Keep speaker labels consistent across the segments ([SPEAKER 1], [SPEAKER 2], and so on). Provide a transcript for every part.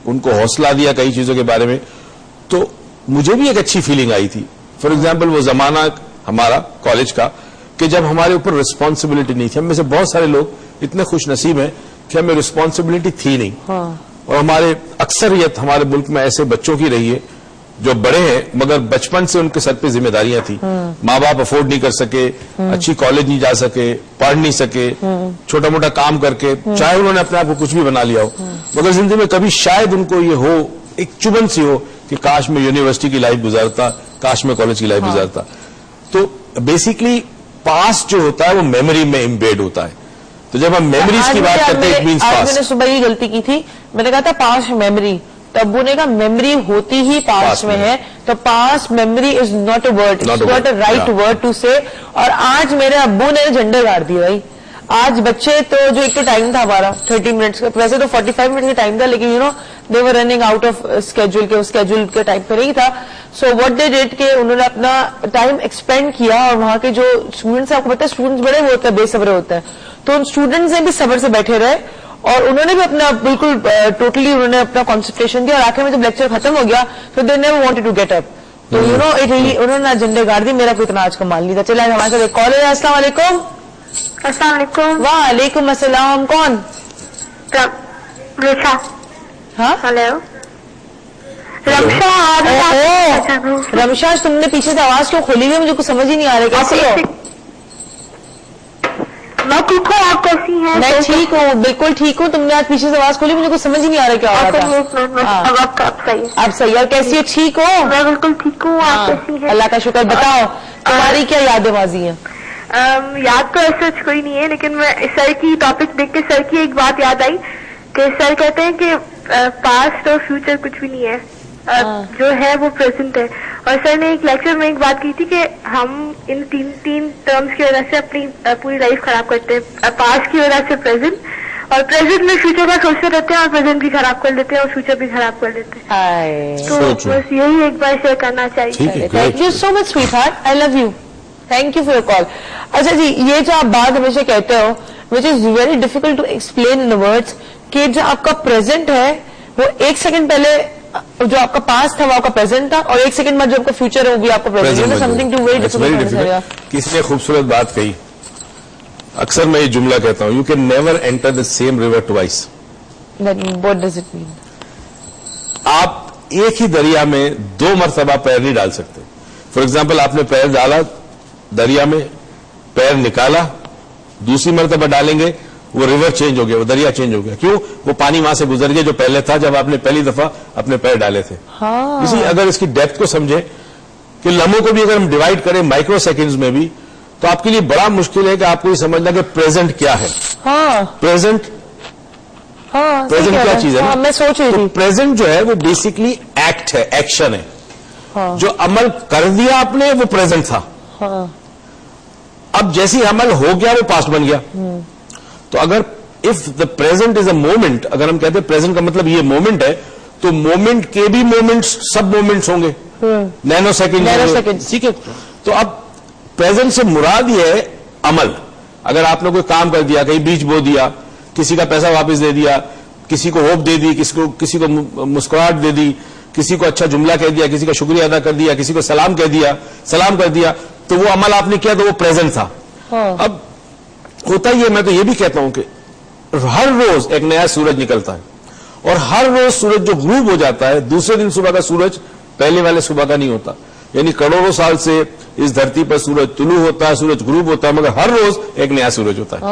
[SPEAKER 1] ان کو حوصلہ دیا کئی چیزوں کے بارے میں, تو مجھے بھی ایک اچھی فیلنگ آئی تھی. فار ایگزامپل وہ زمانہ ہمارا کالج کا کہ جب ہمارے اوپر ریسپانسبلٹی نہیں تھی. ہم میں سے بہت سارے لوگ اتنے خوش نصیب ہیں کہ ہمیں ریسپانسبلٹی تھی نہیں, اور ہمارے اکثریت ہمارے ملک میں ایسے بچوں کی رہی ہے جو بڑے ہیں مگر بچپن سے ان کے سر پہ ذمہ داریاں تھیں. ماں باپ افورڈ نہیں کر سکے, اچھی کالج نہیں جا سکے, پڑھ نہیں سکے, چھوٹا موٹا کام کر کے, چاہے انہوں نے اپنے آپ کو کچھ بھی بنا لیا ہو, مگر زندگی میں کبھی شاید ان کو یہ ہو, ایک چبن سی ہو کہ کاش میں یونیورسٹی کی لائف گزارتا, کاش میں کالج کی لائف گزارتا. تو بیسیکلی پاسٹ جو ہوتا ہے وہ میموری میں امبیڈ ہوتا ہے. تو جب ہم میموریز کی بات کرتے ہیں,
[SPEAKER 2] آج میں نے صبح یہ غلطی کی تھی, میں نے کہا تھا پاسٹ میموری, تو ابو نے کہا میموری ہوتی ہی پاسٹ میں ہے, تو past memory is not a word, it's not a right word to say. اور آج میرے ابو نے جھنڈے گاڑ دیے بھائی. آج بچے تو جو ایک تو ٹائم تھا ہمارا 30 منٹس کا, ویسے تو 45 منٹ کا ٹائم تھا, لیکن دے were running out of schedule کے, اسکیڈول کے ٹائم پہ نہیں تھا. سو واٹ دے ڈیڈ کہ انہوں نے اپنا ٹائم ایکسپینڈ کیا, اور وہاں کے جو اسٹوڈنٹس ہیں, آپ کو پتا ہے اسٹوڈنٹس بڑے وہ ہوتے ہیں, بے صبر ہوتے ہیں, تو ان اسٹوڈنٹس نے بھی صبر سے بیٹھے رہے, اور انہوں نے بھی اپنا بالکل ٹوٹلی انہوں نے اپنا کانسنٹریشن دیا, اور آخر میں جب لیکچر ختم ہو گیا تو they never wanted to get up. تو انہوں نے جھنڈے گاڑ دی. میرا کوئی اتنا آج کمال نہیں تھا. چلے ہمارے ساتھ ایک کال ہے. السلام علیکم.
[SPEAKER 3] السلام علیکم.
[SPEAKER 2] وعلیکم السلام. کون؟
[SPEAKER 3] رمشا.
[SPEAKER 2] ہاں
[SPEAKER 3] ہلو
[SPEAKER 2] رمشا, تم نے پیچھے سے آواز کیوں کھولی ہوئی, مجھے کچھ سمجھ ہی نہیں آ رہا. کیسی ہو؟
[SPEAKER 3] میں ٹھیک ہوں, آپ کیسی ہیں؟
[SPEAKER 2] میں ٹھیک ہوں, بالکل ٹھیک ہوں. تم نے آج پیچھے سے آواز کھولی, مجھے کچھ سمجھ ہی نہیں آ رہا کیا ہو رہا تھا. آپ صحیح. اور کیسی ہو؟ ٹھیک ہو؟
[SPEAKER 3] میں بالکل ٹھیک ہوں, آپ کیسی ہیں؟
[SPEAKER 2] اللہ کا شکر. بتاؤ تمہاری کیا یادیں ماضی ہیں؟
[SPEAKER 3] یاد تو ایسا کوئی نہیں ہے, لیکن میں سر کی ٹاپک دیکھ کے سر کی ایک بات یاد آئی کہ سر کہتے ہیں کہ پاسٹ اور فیوچر کچھ بھی نہیں ہے, جو ہے وہ پریزنٹ ہے. اور سر نے ایک لیکچر میں ایک بات کی تھی کہ ہم ان تین ٹرمز کی وجہ سے اپنی پوری لائف خراب کرتے ہیں, پاسٹ کی وجہ سے پریزنٹ, اور پریزنٹ میں فیوچر کا سوچتے رہتے ہیں, اور پریزنٹ بھی خراب کر لیتے ہیں اور فیوچر بھی خراب کر لیتے ہیں. تو بس یہی ایک بار شیئر کرنا چاہیے.
[SPEAKER 2] Thank you so much sweetheart, I love you, thank you for your call. اچھا جی, یہ جو آپ بات ہمیشہ کہتے ہو which is very difficult to explain in words, کہ جو آپ کا پریزنٹ ہے وہ ایک سیکنڈ پہلے جو آپ کا پاسٹ تھا وہ آپ کا پریزنٹ تھا, اور ایک سیکنڈ بعد جو آپ کا فیوچر ہے وہ بھی آپ کا پریزنٹ ہے. Something too very difficult.
[SPEAKER 1] کسی نے خوبصورت بات کہی, اکثر میں یہ جملہ کہتا ہوں, you can never enter the same river twice.
[SPEAKER 2] What does it mean?
[SPEAKER 1] آپ ایک ہی دریا میں 2 مرتبہ پیر نہیں ڈال سکتے. فار ایگزامپل آپ نے پیر ڈالا دریا میں, پیر نکالا, دوسری مرتبہ ڈالیں گے وہ ریور چینج ہو گیا, وہ دریا چینج ہو گیا. کیوں؟ وہ پانی وہاں سے گزر گیا جو پہلے تھا جب آپ نے پہلی دفعہ اپنے پیر ڈالے تھے. اسی اگر اس کی ڈیپتھ کو سمجھیں کہ لمحوں کو بھی اگر ہم ڈیوائڈ کریں مائکرو سیکنڈز میں بھی, تو آپ کے لیے بڑا مشکل ہے کہ آپ کو یہ سمجھنا کہ پریزنٹ کیا ہے. پریزنٹ کیا چیز ہے؟
[SPEAKER 2] میں سوچ رہی تھی
[SPEAKER 1] پریزنٹ جو ہے وہ بیسکلی ایکٹ ہے, ایکشن ہے. جو عمل کر دیا آپ نے وہ پریزنٹ تھا. اب جیسی عمل ہو گیا وہ پاسٹ بن گیا. تو اگر if the present is a moment, اگر ہم کہتے ہیں پریزنٹ کا مطلب یہ مومنٹ ہے, تو مومنٹ کے بھی مومنٹس سب مومنٹس ہوں گے, نینو سیکنڈ. ٹھیک ہے, تو اب پریزنٹ سے مراد یہ ہے عمل. اگر آپ نے کوئی کام کر دیا, کہیں بیج بو دیا, کسی کا پیسہ واپس دے دیا, کسی کو ہوپ دے دی, کسی کو مسکراہٹ دے دی, کسی کو اچھا جملہ کہہ دیا, کسی کا شکریہ ادا کر دیا, کسی کو سلام کر دیا, تو وہ عمل آپ نے کیا تو وہ پریزنٹ تھا. اب ہوتا ہی ہے, میں تو یہ بھی کہتا ہوں کہ ہر روز ایک نیا سورج نکلتا ہے, اور ہر روز سورج جو غروب ہو جاتا ہے, دوسرے دن صبح کا سورج پہلے والے صبح کا نہیں ہوتا. یعنی کروڑوں سال سے اس دھرتی پر سورج طلوع ہوتا ہے, سورج غروب ہوتا ہے, مگر ہر روز ایک نیا سورج ہوتا ہے.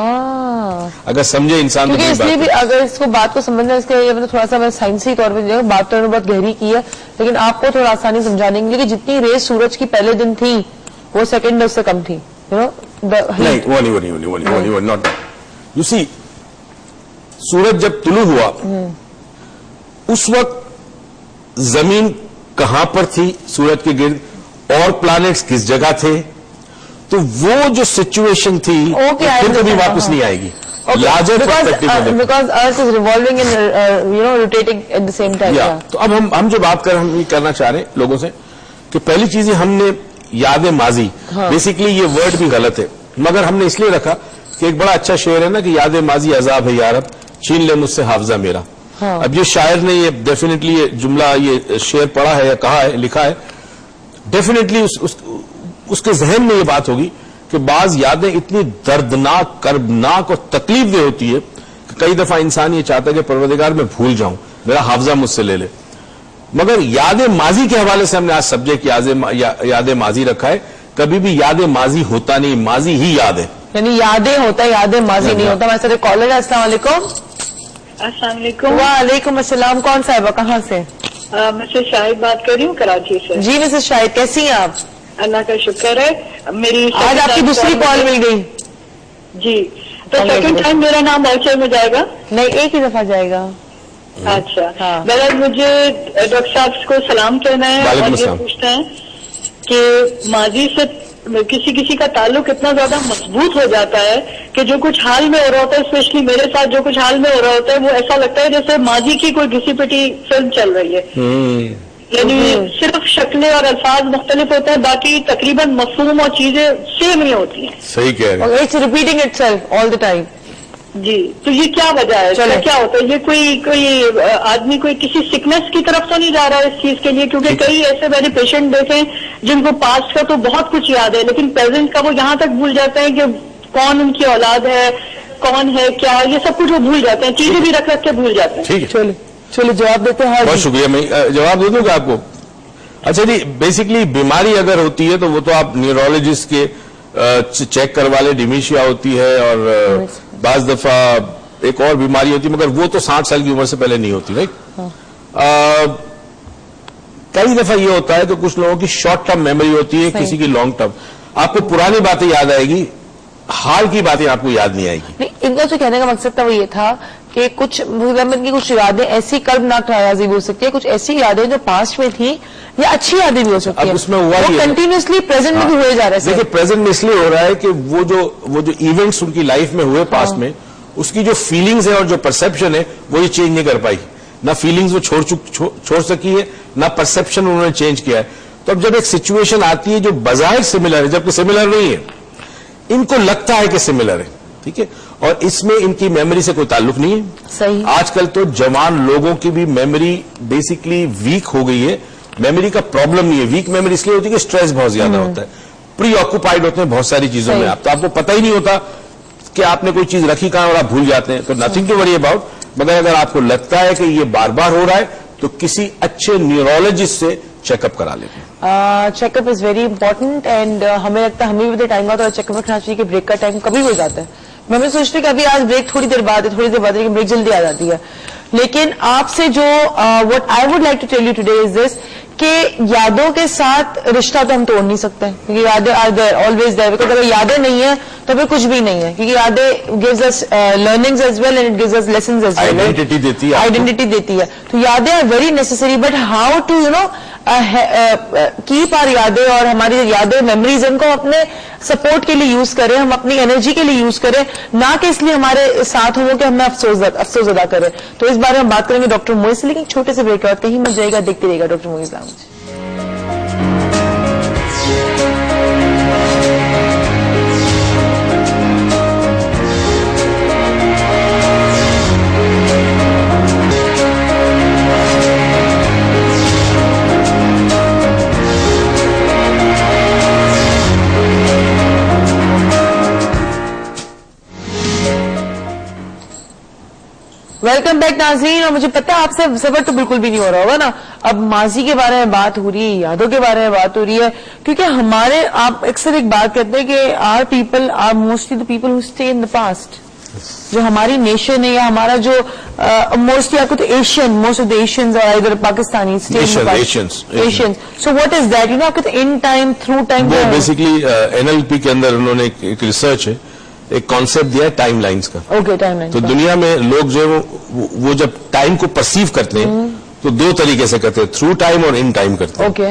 [SPEAKER 1] اگر سمجھے انسان,
[SPEAKER 2] اس لیے بھی اگر اس کو بات کو سمجھنا, اس کے لیے تھوڑا سا میں سائنسی طور پہ بات تو بہت گہری کی ہے, لیکن آپ کو تھوڑا آسانی سمجھانے کے لیے کہ جتنی ریز سورج کی پہلے دن تھی وہ سیکنڈ اس سے کم تھی.
[SPEAKER 1] یو سی, سورج جب طلوع ہوا اس وقت زمین کہاں پر تھی سورج کے گرد, اور پلانٹس کس جگہ تھے, تو وہ جو سچویشن تھی پھر کبھی واپس نہیں آئے گی. تو اب ہم جو بات کرنا چاہ رہے ہیں لوگوں سے کہ پہلی چیز ہم نے یاد ماضی, بیسکلی یہ ورڈ بھی غلط ہے, مگر ہم نے اس لیے رکھا کہ ایک بڑا اچھا شعر ہے نا کہ یاد ماضی عذاب ہے یارب, چھین لے مجھ سے حافظہ میرا. اب یہ شاعر نے یہ ڈیفینیٹلی یہ جملہ یہ شعر پڑھا ہے یا کہا ہے لکھا ہے, ڈیفینیٹلی اس کے ذہن میں یہ بات ہوگی کہ بعض یادیں اتنی دردناک, کربناک اور تکلیف دہ ہوتی ہے کہ کئی دفعہ انسان یہ چاہتا ہے کہ پروردگار میں بھول جاؤں, میرا حافظہ مجھ سے لے لے. مگر یاد ماضی کے حوالے سے ہم نے آج سبجیکٹ یاد ماضی رکھا ہے. کبھی بھی یاد ماضی ہوتا نہیں, ماضی ہی یاد ہے,
[SPEAKER 2] یعنی یادیں ہوتا ہے, یادیں ماضی نہیں ہوتا. ہمارے ساتھ کالر ہے. السلام علیکم.
[SPEAKER 4] السلام علیکم.
[SPEAKER 2] وعلیکم السلام. کون صاحبہ کہاں سے؟
[SPEAKER 4] میں سے شاہد بات کر رہی ہوں کراچی سے.
[SPEAKER 2] جی مسز شاہد, کیسی ہیں آپ؟
[SPEAKER 4] اللہ کا شکر ہے. میری
[SPEAKER 2] آج آپ کی دوسری کال مل گئی.
[SPEAKER 4] جی, تو سیکنڈ ٹائم میرا نام واؤچر میں جائے گا؟
[SPEAKER 2] نہیں, ایک ہی دفعہ جائے گا.
[SPEAKER 4] اچھا, بہرحال مجھے ڈاکٹر صاحب کو سلام کہنا ہے اور یہ پوچھنا ہے کہ ماضی سے کسی کا تعلق اتنا زیادہ مضبوط ہو جاتا ہے کہ جو کچھ حال میں ہو رہا ہوتا ہے, اسپیشلی میرے ساتھ جو کچھ حال میں ہو رہا ہوتا ہے, وہ ایسا لگتا ہے جیسے ماضی کی کوئی گھسی پٹی فلم چل رہی ہے. یعنی صرف شکلیں اور الفاظ مختلف ہوتے ہیں, باقی تقریباً مفہوم اور چیزیں سیم ہی ہوتی ہیں.
[SPEAKER 1] صحیح کہہ رہے ہیں.
[SPEAKER 2] It's repeating itself all the time.
[SPEAKER 4] جی, تو یہ کیا وجہ ہے, کیا ہوتا ہے؟ یہ کوئی آدمی کوئی کسی سکنس کی طرف تو نہیں جا رہا ہے اس چیز کے لیے؟ کیونکہ کئی ایسے میں نے پیشنٹ دیکھے جن کو پاسٹ کا تو بہت کچھ یاد ہے, لیکن پریزنٹ کا وہ یہاں تک بھول جاتے ہیں کہ کون ان کی اولاد ہے, کون ہے کیا, یہ سب کچھ وہ بھول جاتے ہیں, چیزیں بھی رکھ رکھ کے بھول جاتے ہیں.
[SPEAKER 1] ٹھیک ہے,
[SPEAKER 2] چلو جواب دیتے ہیں.
[SPEAKER 1] بہت شکریہ, میں جواب دے دوں گا آپ کو. اچھا جی, بیسکلی بیماری اگر ہوتی ہے تو وہ تو آپ نیورولوجسٹ کے چیک کروا لیں. ڈیمیشیا ہوتی ہے اور بعض دفعہ ایک اور بیماری ہوتی ہے, مگر وہ تو 60 سال کی عمر سے پہلے نہیں ہوتی. رائٹ, کئی دفعہ یہ ہوتا ہے کہ کچھ لوگوں کی شارٹ ٹرم میموری ہوتی ہے, کسی کی لانگ ٹرم. آپ کو پرانی باتیں یاد آئے گی, حال کی باتیں آپ کو یاد نہیں آئے گی.
[SPEAKER 2] ان کا جو کہنے کا مقصد تھا وہ یہ تھا کہ کچھ کچھ یادیں ایسی کربناک ناراضی بھی ہو سکتی ہے, کچھ ایسی یادیں جو پاسٹ میں تھی یا اچھی یادیں بھی ہو سکتی ہیں.
[SPEAKER 1] اس میں ہوا
[SPEAKER 2] وہ کنٹینیوسلی پریزنٹ میں بھی ہوئے جا رہے ہیں.
[SPEAKER 1] دیکھیے, پریزنٹ میں اس لیے ہو رہا ہے کہ وہ جو ایونٹس ان کی لائف میں ہوئے پاسٹ میں, اس کی جو فیلنگز ہے اور جو پرسپشن ہے وہ یہ چینج نہیں کر پائی. نہ فیلنگز وہ چھوڑ سکی ہے, نہ پرسپشن انہوں نے چینج کیا ہے. تو اب جب ایک سچویشن آتی ہے جو بظاہر سملر ہے, جبکہ سملر نہیں ہے, ان کو لگتا ہے کہ سملر ہے, ٹھیک ہے, اور اس میں ان کی میموری سے کوئی تعلق نہیں ہے.
[SPEAKER 2] صحیح.
[SPEAKER 1] آج کل تو جوان لوگوں کی بھی میموری بیسکلی ویک ہو گئی ہے. میموری کا پرابلم نہیں ہے, ویک میموری اس لیے ہوتی ہے کہ اسٹریس بہت زیادہ ہوتا ہے, پری آکوپائڈ ہوتے ہیں بہت ساری چیزوں میں. آپ کو پتہ ہی نہیں ہوتا کہ آپ نے کوئی چیز رکھی کہاں اور آپ بھول جاتے ہیں. تو نتھنگ ٹو وری اباؤٹ. مگر اگر آپ کو لگتا ہے کہ یہ بار بار ہو رہا ہے تو کسی اچھے نیورولوجسٹ سے چیک اپ کرا لیں.
[SPEAKER 2] Check up is very important, and ہمیں لگتا ہے ہمیں بھی ٹائم آتا ہے چیک اپ رکھنا چاہیے کہ بریک کا ٹائم کبھی ہو جاتا ہے. میں سوچتی ہوں کہ ابھی آج بریک تھوڑی دیر بعد ہے, تھوڑی دیر بعد, لیکن بریک جلدی آ جاتی ہے. لیکن آپ سے جو what I would like to tell you today is this کہ یادوں کے ساتھ رشتہ تو ہم توڑ نہیں سکتے, کیونکہ یادیں are there, always there. Because اگر یادیں نہیں ہیں تو پھر کچھ بھی نہیں ہے, کیونکہ یادیں gives us learnings as well and it gives us lessons as well. Identity دیتی ہے. تو یادیں are very necessary, but how to keep our یادیں, اور ہماری یادیں میموریز ان کو اپنے سپورٹ کے لیے یوز کریں, ہم اپنی انرجی کے لیے یوز کریں, نہ کہ اس لیے ہمارے ساتھ ہو کہ ہمیں افسوس ادا کریں. تو اس بارے میں بات کریں گے ڈاکٹر موئز سے, لیکن چھوٹے سے بریک اور کہیں مت جائے گا, دیکھتے رہے گا ڈاکٹر موئز لاؤنج. ویلکم بیک ناظرین. اور مجھے پتا آپ سے صبر تو بالکل بھی نہیں ہو رہا ہوگا نا. اب ماضی کے بارے میں بات ہو رہی ہے, یادوں کے بارے میں بات ہو رہی ہے, کیونکہ ہمارے آپ اکثر ایک بات کہتے ہیں کہ are people are mostly the people who stay in the past. جو ہماری نیشن ہے یا ہمارا جو موسٹلی آپ کو تو Asian, most of the Asians اور ادھر Pakistani Asians. So what is that, آپ کو in time through time.
[SPEAKER 1] Basically NLP کے اندر انہوں نے ایک ریسرچ ہے, ایک کانسیپٹ دیا ہے ٹائم لائنز کا.
[SPEAKER 2] Okay, time line.
[SPEAKER 1] تو دنیا میں لوگ جو ہے وہ جب ٹائم کو پرسیو کرتے ہیں تو دو طریقے سے کرتے ہیں, تھرو ٹائم اور ان ٹائم کرتے ہیں.
[SPEAKER 2] اوکے.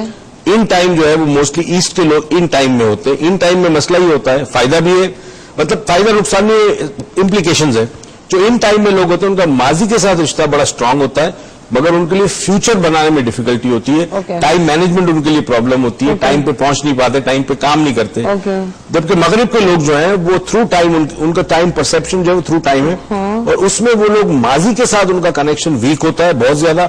[SPEAKER 1] ان ٹائم جو ہے وہ موسٹلی ایسٹ کے لوگ ان ٹائم میں ہوتے ہیں. ان ٹائم میں مسئلہ ہی ہوتا ہے, فائدہ بھی ہے, مطلب فائدہ نقصان میں امپلیکیشنز ہے. جو ان ٹائم میں لوگ ہوتے ہیں ان کا ماضی کے ساتھ رشتہ بڑا اسٹرانگ ہوتا ہے, مگر ان کے لیے فیوچر بنانے میں ڈیفیکلٹی ہوتی ہے. ٹائم مینجمنٹ ان کے لیے پرابلم ہوتی ہے, ٹائم پہ پہنچ نہیں پاتے, ٹائم پہ کام نہیں کرتے. جبکہ مغرب کے لوگ جو ہیں وہ تھرو ٹائم, ان کا ٹائم پرسپشن جو ہے وہ تھرو ٹائم ہے, اور اس میں وہ لوگ ماضی کے ساتھ ان کا کنیکشن ویک ہوتا ہے بہت زیادہ.